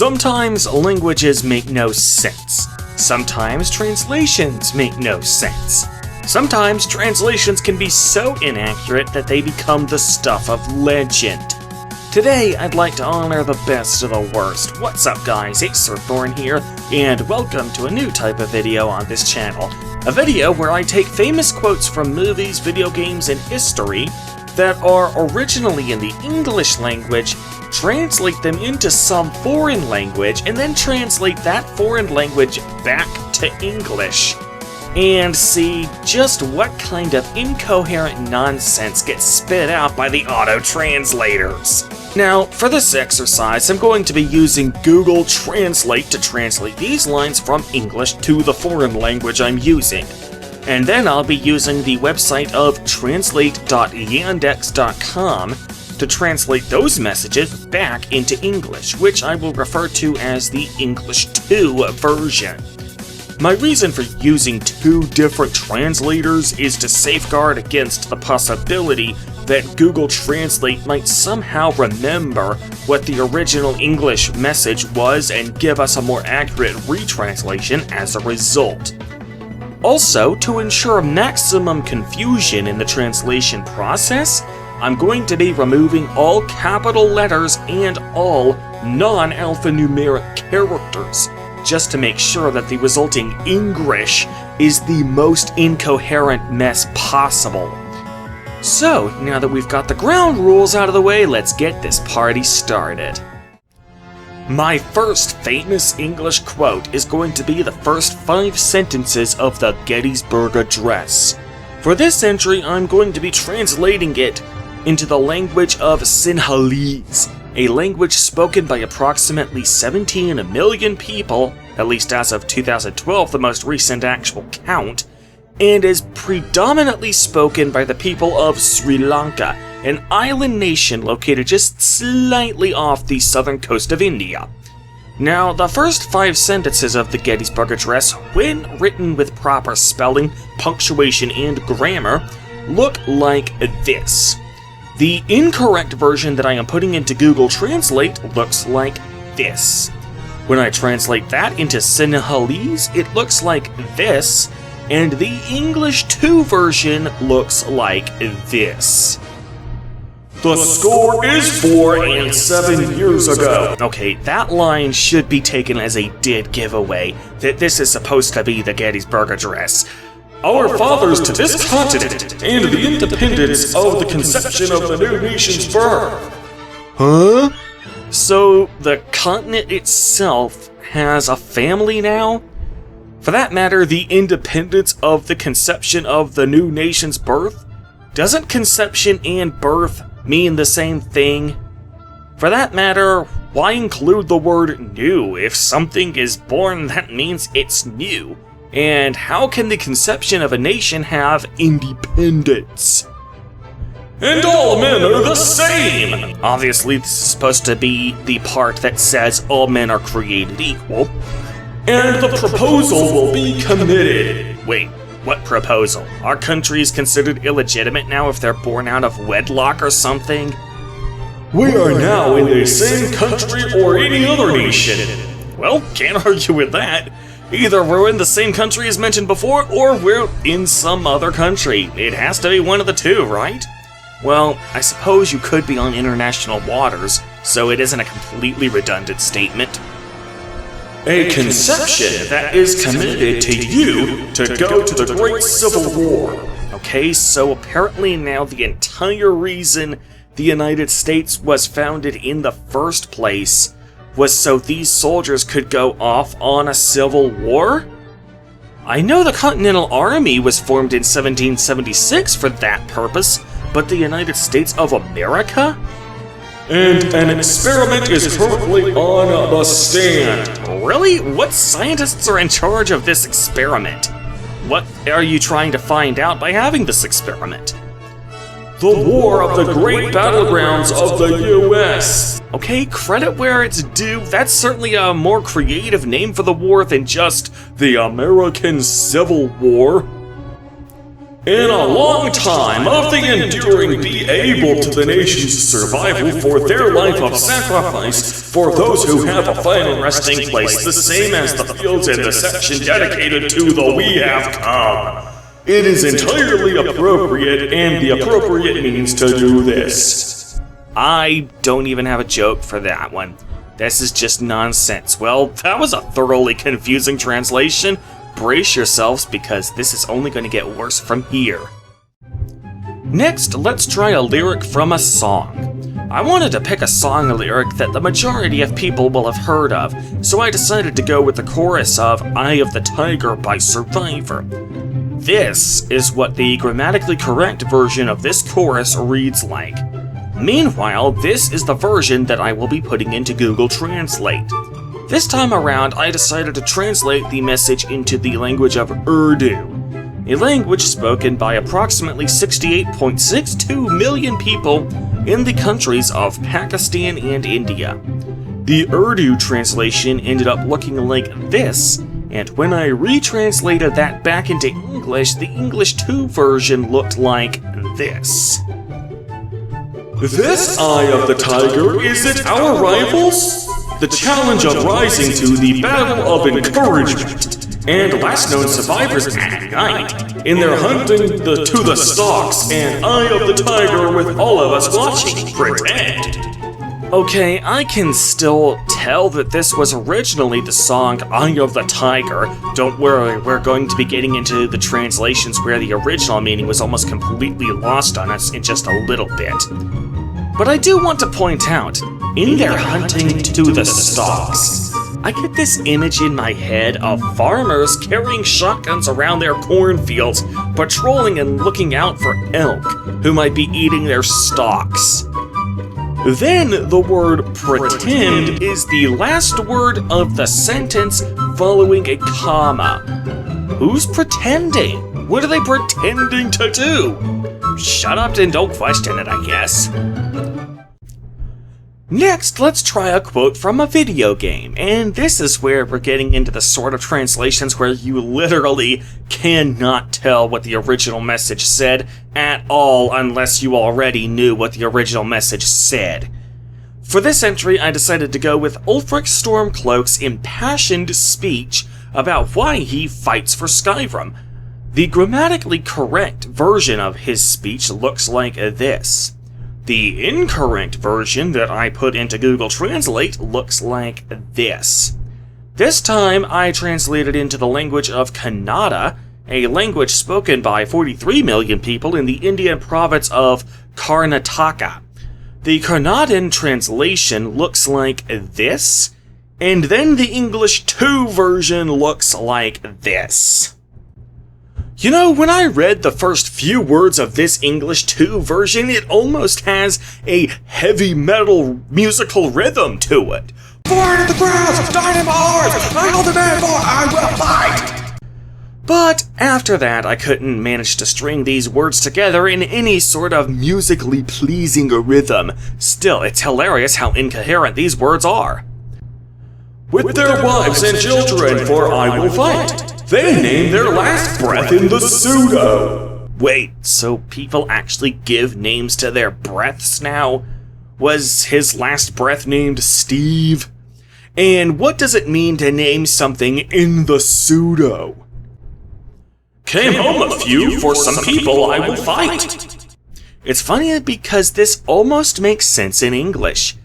Sometimes languages make no sense. Sometimes translations make no sense. Sometimes translations can be so inaccurate that they become the stuff of legend. Today, I'd like to honor the best of the worst. What's up guys, it's Sir Thorn here, and welcome to a new type of video on this channel. A video where I take famous quotes from movies, video games, and history that are originally in the English language, translate them into some foreign language, and then translate that foreign language back to English. And see just what kind of incoherent nonsense gets spit out by the auto-translators. Now, for this exercise, I'm going to be using Google Translate to translate these lines from English to the foreign language I'm using. And then I'll be using the website of translate.yandex.com to translate those messages back into English, which I will refer to as the English 2 version. My reason for using two different translators is to safeguard against the possibility that Google Translate might somehow remember what the original English message was and give us a more accurate retranslation as a result. Also, to ensure maximum confusion in the translation process, I'm going to be removing all capital letters and all non-alphanumeric characters, just to make sure that the resulting English is the most incoherent mess possible. So, now that we've got the ground rules out of the way, let's get this party started. My first famous English quote is going to be the first 5 sentences of the Gettysburg Address. For this entry, I'm going to be translating it into the language of Sinhalese, a language spoken by approximately 17 million people, at least as of 2012, the most recent actual count, and is predominantly spoken by the people of Sri Lanka, an island nation located just slightly off the southern coast of India. Now, the first 5 sentences of the Gettysburg Address, when written with proper spelling, punctuation, and grammar, look like this. The incorrect version that I am putting into Google Translate looks like this. When I translate that into Sinhalese, it looks like this, and the English 2 version looks like this. The score is 4 and 7 years ago. Okay, that line should be taken as a dead giveaway that this is supposed to be the Gettysburg Address. Our fathers to this continent, and the independence of the conception of the new nation's birth. Huh? So, the continent itself has a family now? For that matter, the independence of the conception of the new nation's birth? Doesn't conception and birth mean the same thing? For that matter, why include the word new? If something is born, that means it's new. And how can the conception of a nation have independence? And all men are the same! Obviously, this is supposed to be the part that says all men are created equal. And the proposal will be committed. Wait, what proposal? Our country is considered illegitimate now if they're born out of wedlock or something? We are now in the same country or any other nation. Well, can't argue with that. Either we're in the same country as mentioned before, or we're in some other country. It has to be one of the two, right? Well, I suppose you could be on international waters, so it isn't a completely redundant statement. A conception that is committed to you to go to the Great Civil War. Okay, so apparently now the entire reason the United States was founded in the first place was so these soldiers could go off on a civil war? I know the Continental Army was formed in 1776 for that purpose, but the United States of America? And an experiment is currently on the stand. Really? What scientists are in charge of this experiment? What are you trying to find out by having this experiment? The War of the Great Battlegrounds of the U.S. Okay, credit where it's due. That's certainly a more creative name for the war than just the American Civil War. In a long time of the enduring be able to the nation's survival for their life of sacrifice for those who have a final resting place, the same as the fields in the section dedicated to the we have come. It is entirely appropriate and the appropriate means to do this. I don't even have a joke for that one. This is just nonsense. Well, that was a thoroughly confusing translation. Brace yourselves, because this is only going to get worse from here. Next, let's try a lyric from a song. I wanted to pick a song lyric that the majority of people will have heard of, so I decided to go with the chorus of Eye of the Tiger by Survivor. This is what the grammatically correct version of this chorus reads like. Meanwhile, this is the version that I will be putting into Google Translate. This time around, I decided to translate the message into the language of Urdu, a language spoken by approximately 68.62 million people in the countries of Pakistan and India. The Urdu translation ended up looking like this, and when I retranslated that back into English, the English 2 version looked like this. This Eye of the Tiger, is it our rivals? The challenge of rising to the battle of encouragement, and last known survivors at night, in their hunting to the stalks, and Eye of the Tiger with all of us watching, pretend. Okay, I can still tell that this was originally the song Eye of the Tiger. Don't worry, we're going to be getting into the translations where the original meaning was almost completely lost on us in just a little bit. But I do want to point out, in their hunting to the stalks, I get this image in my head of farmers carrying shotguns around their cornfields, patrolling and looking out for elk, who might be eating their stalks. Then the word pretend is the last word of the sentence following a comma. Who's pretending? What are they pretending to do? Shut up and don't question it, I guess. Next, let's try a quote from a video game, and this is where we're getting into the sort of translations where you literally cannot tell what the original message said at all unless you already knew what the original message said. For this entry, I decided to go with Ulfric Stormcloak's impassioned speech about why he fights for Skyrim. The grammatically correct version of his speech looks like this. The incorrect version that I put into Google Translate looks like this. This time I translated into the language of Kannada, a language spoken by 43 million people in the Indian province of Karnataka. The Kannadian translation looks like this, and then the English 2 version looks like this. You know, when I read the first few words of this English 2 version, it almost has a heavy metal musical rhythm to it. Fire in the grass, dynamite, I hold the man for I will fight! But after that, I couldn't manage to string these words together in any sort of musically pleasing rhythm. Still, it's hilarious how incoherent these words are. With their wives and children, for I will fight. They name their last breath in the pseudo. Wait, so people actually give names to their breaths now? Was his last breath named Steve? And what does it mean to name something in the pseudo? Came home a few, for some people I will fight. It's funny because this almost makes sense in English.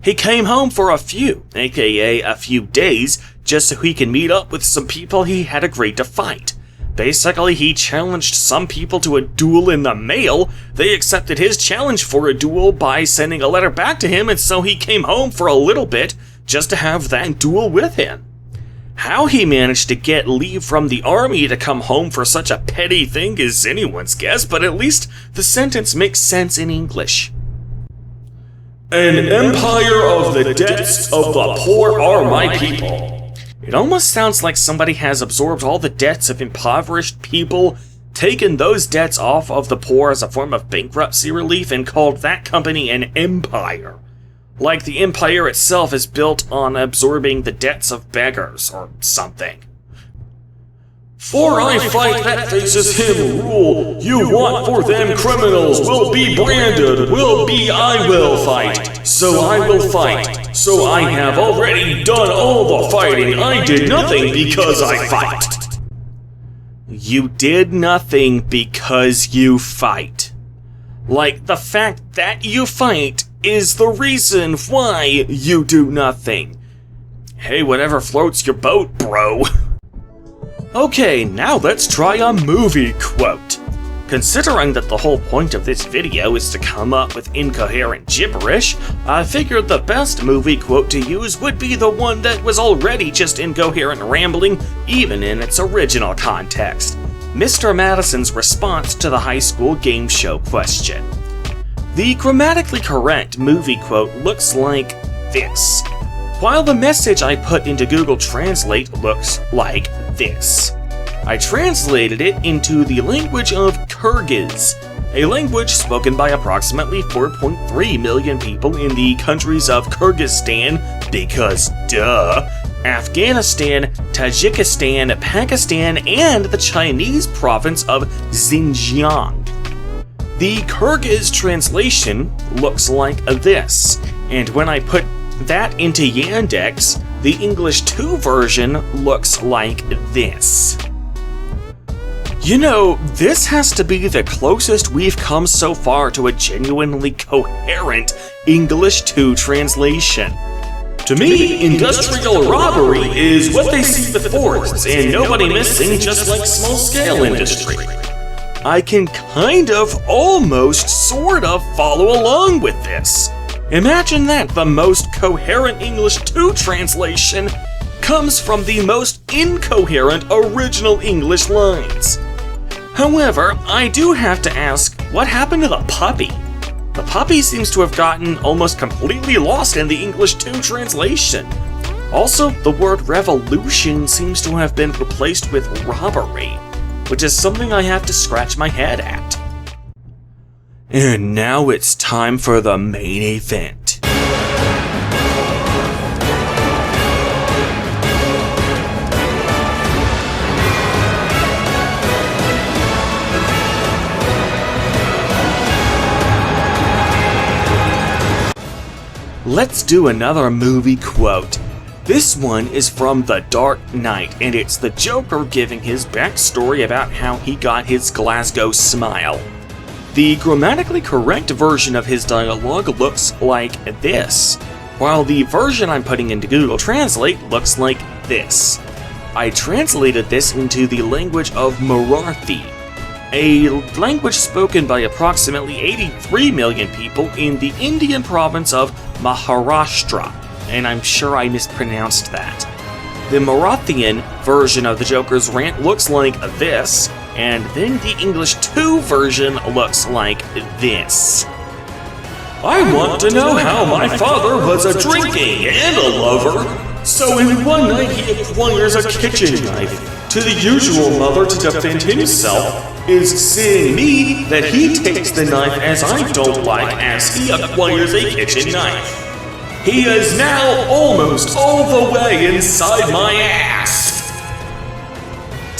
He came home for a few, aka a few days, just so he can meet up with some people he had agreed to fight. Basically, he challenged some people to a duel in the mail. They accepted his challenge for a duel by sending a letter back to him, and so he came home for a little bit just to have that duel with him. How he managed to get leave from the army to come home for such a petty thing is anyone's guess, but at least the sentence makes sense in English. An empire of the debts of the poor are my people. It almost sounds like somebody has absorbed all the debts of impoverished people, taken those debts off of the poor as a form of bankruptcy relief, and called that company an empire. Like the empire itself is built on absorbing the debts of beggars or something. For I fight that faces him rule, you want for them criminals will be branded, I will fight, so I will fight, so I have already done all the fighting, I did nothing because I fight. You did nothing because you fight. Like, the fact that you fight is the reason why you do nothing. Hey, whatever floats your boat, bro. Okay, now let's try a movie quote. Considering that the whole point of this video is to come up with incoherent gibberish, I figured the best movie quote to use would be the one that was already just incoherent rambling, even in its original context. Mr. Madison's response to the high school game show question. The grammatically correct movie quote looks like this, while the message I put into Google Translate looks like this. I translated it into the language of Kyrgyz, a language spoken by approximately 4.3 million people in the countries of Kyrgyzstan, because duh, Afghanistan, Tajikistan, Pakistan, and the Chinese province of Xinjiang. The Kyrgyz translation looks like this, and when I put that into Yandex, the English 2 version looks like this. You know, this has to be the closest we've come so far to a genuinely coherent English 2 translation. To me, industrial robbery is what they see before us, and nobody missing, just like small-scale industry. I can kind of, almost, sort of follow along with this. Imagine that the most coherent English 2 translation comes from the most incoherent original English lines. However, I do have to ask, what happened to the puppy? The puppy seems to have gotten almost completely lost in the English 2 translation. Also, the word revolution seems to have been replaced with robbery, which is something I have to scratch my head at. And now it's time for the main event. Let's do another movie quote. This one is from The Dark Knight, and it's the Joker giving his backstory about how he got his Glasgow smile. The grammatically correct version of his dialogue looks like this, while the version I'm putting into Google Translate looks like this. I translated this into the language of Marathi, a language spoken by approximately 83 million people in the Indian province of Maharashtra, and I'm sure I mispronounced that. The Marathian version of the Joker's rant looks like this, and then the English 2 version looks like this. I want to know how my father was a drinking and a lover, so in one night he acquires a kitchen knife. To the usual mother to defend himself is seeing me that he takes the knife as I don't like as he acquires a kitchen knife. He is now almost all the way inside my ass.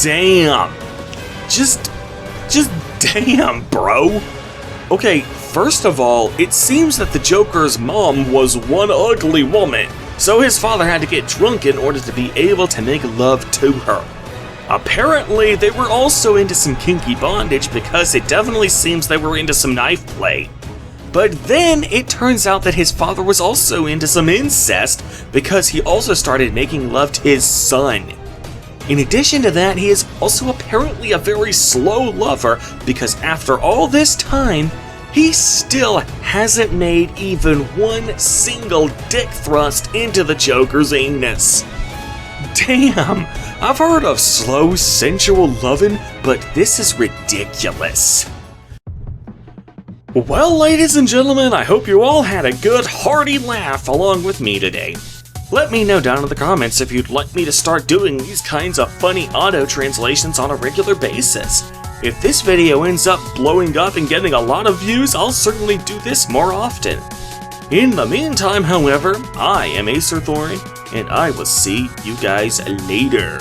Damn. Just damn, bro. Okay, first of all, it seems that the Joker's mom was one ugly woman, so his father had to get drunk in order to be able to make love to her. Apparently, they were also into some kinky bondage because it definitely seems they were into some knife play. But then it turns out that his father was also into some incest because he also started making love to his son. In addition to that, he is also apparently a very slow lover because after all this time, he still hasn't made even one single dick thrust into the Joker's anus. Damn, I've heard of slow, sensual lovin', but this is ridiculous. Well, ladies and gentlemen, I hope you all had a good, hearty laugh along with me today. Let me know down in the comments if you'd like me to start doing these kinds of funny auto translations on a regular basis. If this video ends up blowing up and getting a lot of views, I'll certainly do this more often. In the meantime, however, I am Acer Thorin, and I will see you guys later.